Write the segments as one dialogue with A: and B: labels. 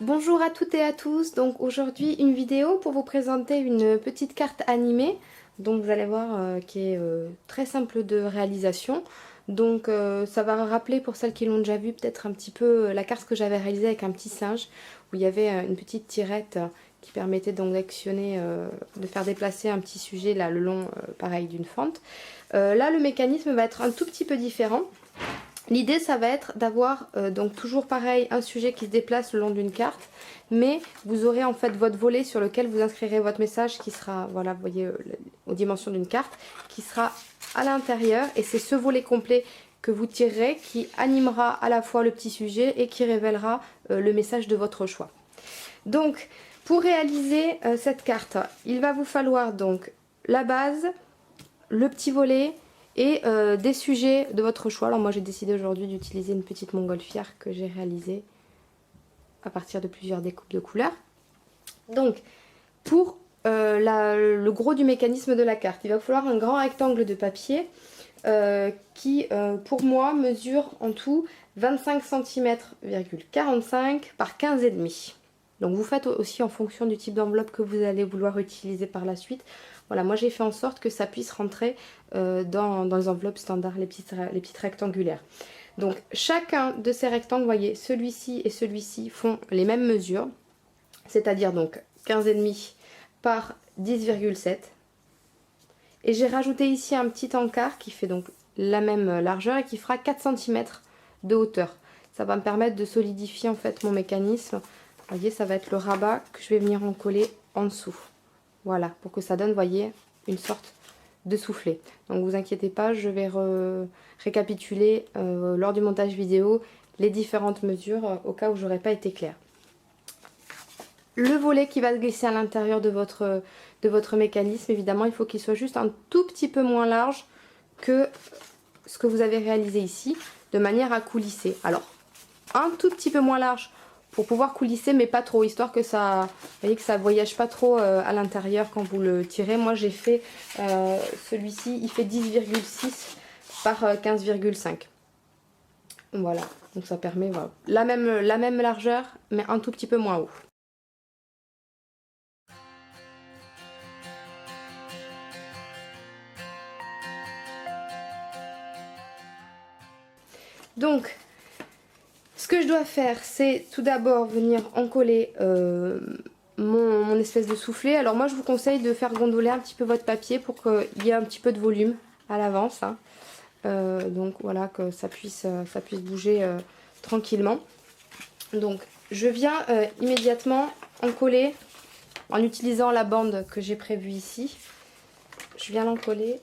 A: Bonjour à toutes et à tous, donc aujourd'hui une vidéo pour vous présenter une petite carte animée, donc vous allez voir qui est très simple de réalisation. Donc ça va rappeler pour celles qui l'ont déjà vu peut-être un petit peu la carte que j'avais réalisée avec un petit singe, où il y avait une petite tirette qui permettait donc d'actionner, de faire déplacer un petit sujet là le long pareil d'une fente. Là le mécanisme va être un tout petit peu différent. L'idée ça va être d'avoir donc toujours pareil un sujet qui se déplace le long d'une carte, mais vous aurez en fait votre volet sur lequel vous inscrirez votre message qui sera, voilà vous voyez aux dimensions d'une carte, qui sera à l'intérieur, et c'est ce volet complet que vous tirerez qui animera à la fois le petit sujet et qui révélera le message de votre choix. Donc pour réaliser cette carte, il va vous falloir donc la base, le petit volet et des sujets de votre choix. Alors moi j'ai décidé aujourd'hui d'utiliser une petite montgolfière que j'ai réalisée à partir de plusieurs découpes de couleurs. Donc pour le gros du mécanisme de la carte, il va falloir un grand rectangle de papier qui pour moi mesure en tout 25 cm,45 par 15,5. Donc vous faites aussi en fonction du type d'enveloppe que vous allez vouloir utiliser par la suite. Voilà, moi j'ai fait en sorte que ça puisse rentrer dans les enveloppes standards, les petites rectangulaires. Donc chacun de ces rectangles, vous voyez, celui-ci et celui-ci font les mêmes mesures, c'est-à-dire donc 15,5 par 10,7. Et j'ai rajouté ici un petit encart qui fait donc la même largeur et qui fera 4 cm de hauteur. Ça va me permettre de solidifier en fait mon mécanisme. Vous voyez, ça va être le rabat que je vais venir en coller en dessous. Voilà, pour que ça donne, vous voyez, une sorte de soufflet. Donc vous inquiétez pas, je vais récapituler lors du montage vidéo les différentes mesures au cas où j'aurais pas été claire. Le volet qui va se glisser à l'intérieur de votre mécanisme, évidemment, il faut qu'il soit juste un tout petit peu moins large que ce que vous avez réalisé ici, de manière à coulisser. Alors, un tout petit peu moins large pour pouvoir coulisser, mais pas trop, histoire que ça, vous voyez, que ça voyage pas trop à l'intérieur quand vous le tirez. Moi j'ai fait celui-ci, il fait 10,6 par 15,5. Voilà, donc ça permet voilà, la même largeur, mais un tout petit peu moins haut. Donc, ce que je dois faire, c'est tout d'abord venir encoller mon espèce de soufflet. Alors moi, je vous conseille de faire gondoler un petit peu votre papier pour qu'il y ait un petit peu de volume à l'avance. Hein. Donc voilà, que ça puisse bouger tranquillement. Donc, je viens immédiatement encoller en utilisant la bande que j'ai prévue ici. Je viens l'encoller.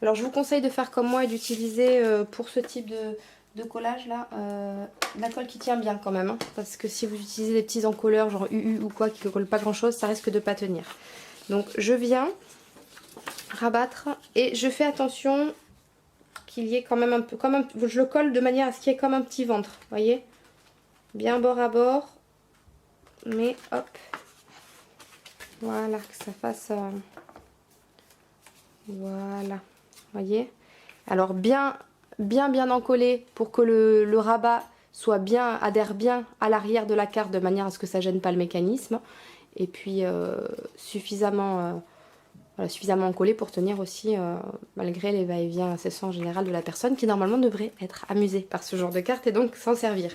A: Alors je vous conseille de faire comme moi et d'utiliser pour ce type de collage là la colle qui tient bien quand même, hein, parce que si vous utilisez des petits encolleurs genre UU ou quoi qui ne collent pas grand chose, ça risque de pas tenir. Donc je viens rabattre et je fais attention qu'il y ait quand même un peu, je le colle de manière à ce qu'il y ait comme un petit ventre, vous voyez, bien bord à bord, mais hop, voilà, que ça fasse, voilà. Voyez, alors bien encollé pour que le rabat soit bien, adhère bien à l'arrière de la carte de manière à ce que ça gêne pas le mécanisme, et puis suffisamment encollé pour tenir aussi malgré les va-et-vient incessants en général de la personne qui normalement devrait être amusée par ce genre de carte et donc s'en servir.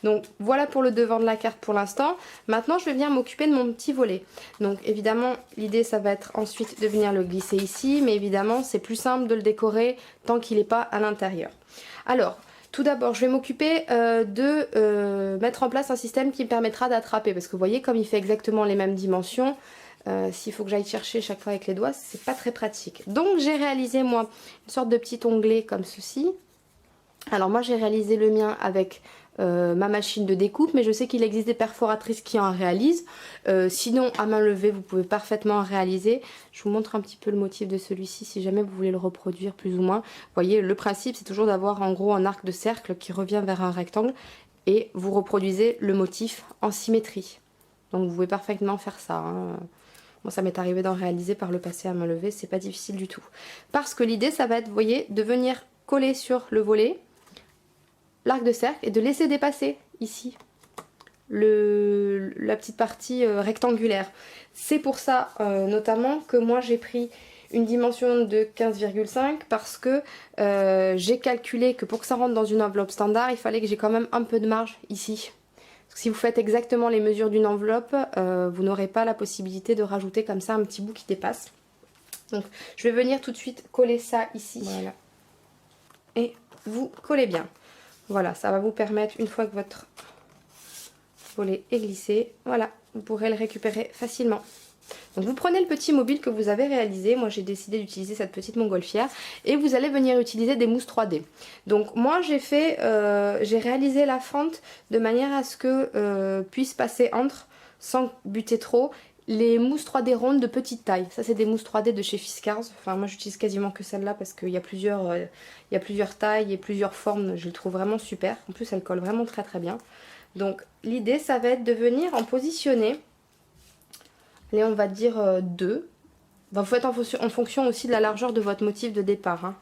A: Donc voilà pour le devant de la carte pour l'instant. Maintenant je vais venir m'occuper de mon petit volet. Donc évidemment l'idée ça va être ensuite de venir le glisser ici, mais évidemment c'est plus simple de le décorer tant qu'il n'est pas à l'intérieur. Alors tout d'abord je vais m'occuper de mettre en place un système qui me permettra d'attraper, parce que vous voyez comme il fait exactement les mêmes dimensions, s'il faut que j'aille chercher chaque fois avec les doigts, c'est pas très pratique. Donc j'ai réalisé moi une sorte de petit onglet comme ceci. Alors moi j'ai réalisé le mien avec ma machine de découpe, mais je sais qu'il existe des perforatrices qui en réalisent. Sinon à main levée vous pouvez parfaitement en réaliser. Je vous montre un petit peu le motif de celui-ci si jamais vous voulez le reproduire plus ou moins. Vous voyez, le principe c'est toujours d'avoir en gros un arc de cercle qui revient vers un rectangle et vous reproduisez le motif en symétrie. Donc vous pouvez parfaitement faire ça. Hein. Moi ça m'est arrivé d'en réaliser par le passé à main levée, c'est pas difficile du tout. Parce que l'idée ça va être, vous voyez, de venir coller sur le volet l'arc de cercle et de laisser dépasser ici la petite partie rectangulaire. C'est pour ça notamment que moi j'ai pris une dimension de 15,5 parce que j'ai calculé que pour que ça rentre dans une enveloppe standard, il fallait que j'ai quand même un peu de marge ici. Parce que si vous faites exactement les mesures d'une enveloppe, vous n'aurez pas la possibilité de rajouter comme ça un petit bout qui dépasse. Donc je vais venir tout de suite coller ça ici. Voilà. Et vous collez bien. Voilà, ça va vous permettre, une fois que votre volet est glissé, voilà, vous pourrez le récupérer facilement. Donc vous prenez le petit mobile que vous avez réalisé, moi j'ai décidé d'utiliser cette petite montgolfière, et vous allez venir utiliser des mousses 3D. Donc moi j'ai réalisé la fente de manière à ce que puisse passer entre, sans buter trop, les mousses 3D rondes de petite taille. Ça c'est des mousses 3D de chez Fiskars, enfin moi j'utilise quasiment que celle-là parce qu'il y a plusieurs tailles et plusieurs formes, je les trouve vraiment super. En plus elles collent vraiment très très bien. Donc l'idée ça va être de venir en positionner, allez on va dire 2. Vous faites en fonction aussi de la largeur de votre motif de départ. Hein.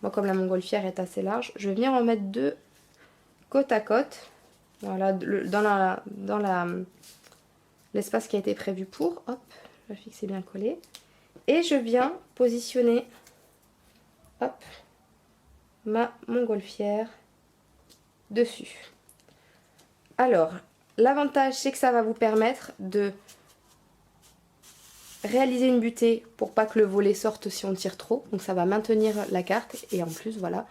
A: Moi comme la montgolfière est assez large, je vais venir en mettre 2 côte à côte. Voilà, dans l'espace qui a été prévu pour. Hop, je vais fixer bien collé. Et je viens positionner, hop, ma montgolfière dessus. Alors, l'avantage c'est que ça va vous permettre de réaliser une butée pour pas que le volet sorte si on tire trop. Donc ça va maintenir la carte et en plus voilà,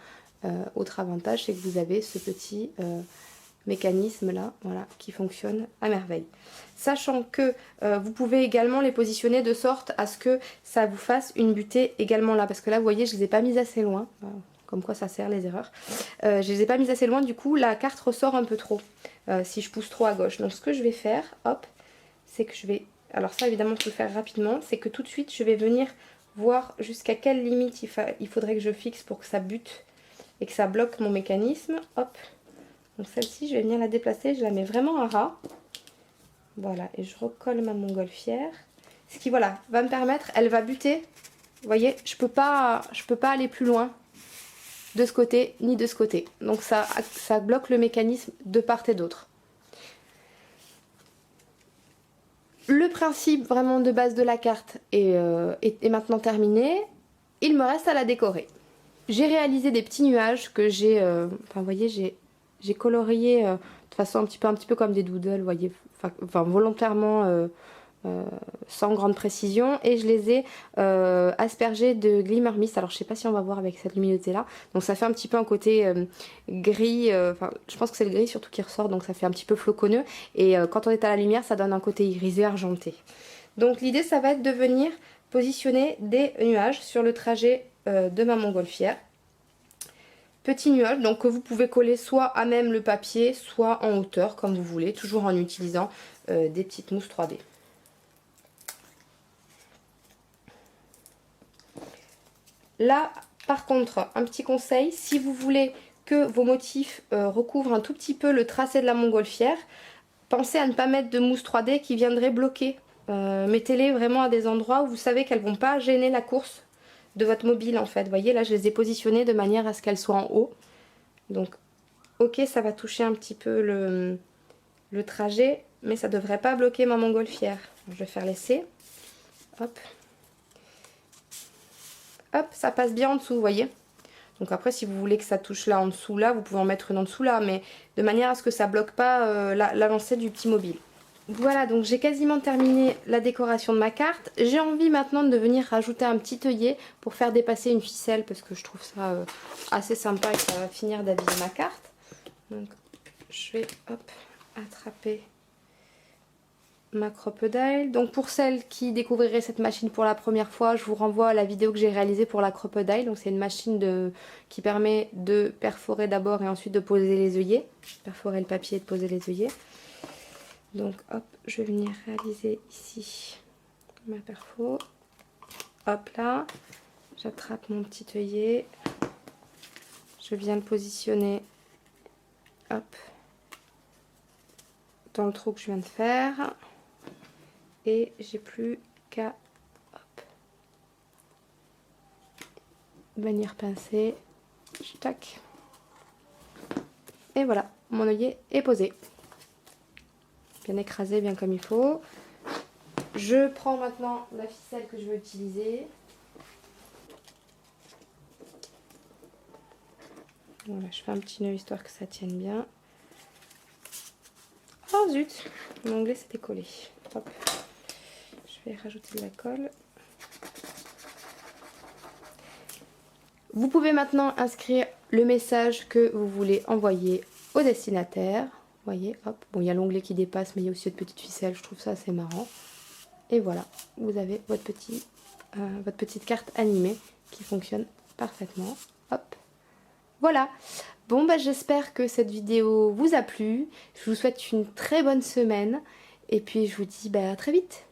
A: autre avantage c'est que vous avez ce petit mécanisme là, voilà, qui fonctionne à merveille. Sachant que vous pouvez également les positionner de sorte à ce que ça vous fasse une butée également là. Parce que là vous voyez je les ai pas mises assez loin. Comme quoi ça sert les erreurs. Je les ai pas mises assez loin, du coup la carte ressort un peu trop si je pousse trop à gauche. Donc ce que je vais faire, hop, c'est que je vais, alors ça évidemment je peux le faire rapidement, c'est que tout de suite je vais venir voir jusqu'à quelle limite il faudrait que je fixe pour que ça bute et que ça bloque mon mécanisme. Hop, donc celle-ci je vais venir la déplacer, je la mets vraiment à ras. Voilà, et je recolle ma montgolfière. Ce qui voilà, va me permettre, elle va buter. Vous voyez, je peux pas aller plus loin de ce côté ni de ce côté. Donc ça bloque le mécanisme de part et d'autre. Le principe vraiment de base de la carte est maintenant terminé. Il me reste à la décorer. J'ai réalisé des petits nuages que j'ai, enfin vous voyez, j'ai colorié de façon un petit peu comme des doodles, vous voyez, enfin volontairement sans grande précision, et je les ai aspergés de Glimmer Mist. Alors je sais pas si on va voir avec cette luminosité là, donc ça fait un petit peu un côté gris, enfin je pense que c'est le gris surtout qui ressort, donc ça fait un petit peu floconneux, et quand on est à la lumière ça donne un côté irisé argenté. Donc l'idée ça va être de venir positionner des nuages sur le trajet de ma montgolfière. Petits nuages donc que vous pouvez coller soit à même le papier, soit en hauteur comme vous voulez, toujours en utilisant des petites mousses 3D. Là, par contre, un petit conseil, si vous voulez que vos motifs recouvrent un tout petit peu le tracé de la montgolfière, pensez à ne pas mettre de mousse 3D qui viendrait bloquer. Mettez-les vraiment à des endroits où vous savez qu'elles ne vont pas gêner la course de votre mobile en fait. Vous voyez, là je les ai positionnées de manière à ce qu'elles soient en haut. Donc, ok, ça va toucher un petit peu le trajet, mais ça ne devrait pas bloquer ma montgolfière. Je vais faire l'essai. Hop. Hop, ça passe bien en dessous, vous voyez. Donc après, si vous voulez que ça touche là en dessous, là, vous pouvez en mettre une en dessous là, mais de manière à ce que ça bloque pas l'avancée du petit mobile. Voilà, donc j'ai quasiment terminé la décoration de ma carte. J'ai envie maintenant de venir rajouter un petit œillet pour faire dépasser une ficelle, parce que je trouve ça assez sympa et ça va finir d'habiller ma carte. Donc je vais, hop, attraper ma crocodile. Donc pour celles qui découvriraient cette machine pour la première fois, je vous renvoie à la vidéo que j'ai réalisée pour la crocodile. Donc c'est une machine qui permet de perforer d'abord et ensuite de poser les œillets. Perforer le papier et de poser les œillets. Donc hop, je vais venir réaliser ici ma perfo. Hop là, j'attrape mon petit œillet. Je viens le positionner, hop, dans le trou que je viens de faire. Et j'ai plus cas, hop, venir pincer, tac, et voilà, mon œillet est posé, bien écrasé, bien comme il faut. Je prends maintenant la ficelle que je veux utiliser. Voilà, je fais un petit nœud histoire que ça tienne bien. Oh zut, mon onglet s'est décollé. Hop. Je vais rajouter de la colle. Vous pouvez maintenant inscrire le message que vous voulez envoyer au destinataire. Vous voyez, hop. Bon, il y a l'onglet qui dépasse, mais il y a aussi une petite ficelle. Je trouve ça assez marrant. Et voilà, vous avez votre petite carte animée qui fonctionne parfaitement. Hop. Voilà. Bon, bah, j'espère que cette vidéo vous a plu. Je vous souhaite une très bonne semaine. Et puis, je vous dis à très vite.